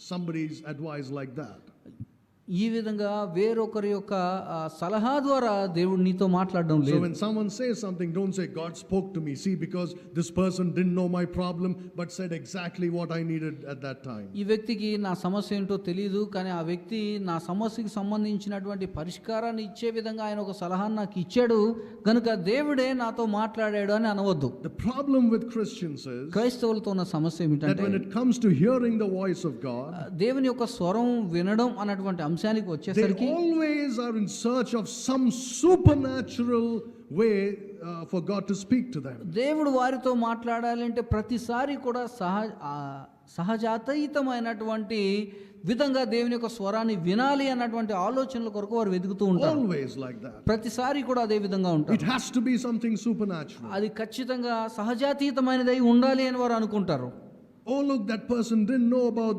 somebody's advice like that. ఈ విధంగా వేరొకరి యొక్క సలహా ద్వారా దేవుడు నీతో మాట్లాడడం లేదు. So when someone says something, don't say God spoke to me. See, because this person didn't know my problem but said exactly what I needed at that time. ఈ వ్యక్తికి నా సమస్య ఏంటో తెలియదు, కానీ ఆ వ్యక్తి నా సమస్యకి సంబంధించినటువంటి పరిష్కారాన్ని ఇచ్చే విధంగా ఆయన ఒక సలహాను నాకు ఇచ్చాడు కనుక దేవుడే నాతో మాట్లాడాడు అని అనవద్దు. The problem with Christians is క్రైస్తవులతో ఉన్న సమస్య that ఏమిటంటే when it comes to hearing the voice of God, దేవుని యొక్క స్వరం వినడం అన్నటువంటి అంశానికి they వచ్చేసరికి always are in search of some supernatural way for God to speak to them. దేవుడు వారితో మాట్లాడాలంటే ప్రతిసారి కూడా సహజాతీతమైనటువంటి విధంగా దేవుని యొక్క స్వరాన్ని వినాలి అన్నటువంటి ఆలోచనల కొరకు వారు వెతుకుతూ ఉంటారు. Always like that. ప్రతిసారి కూడా అదే విధంగా ఉంటారు. It has to be something supernatural. అది ఖచ్చితంగా సహజాతీతమైనదై ఉండాలి అని వారు అనుకుంటారు. Oh, look, that person didn't know about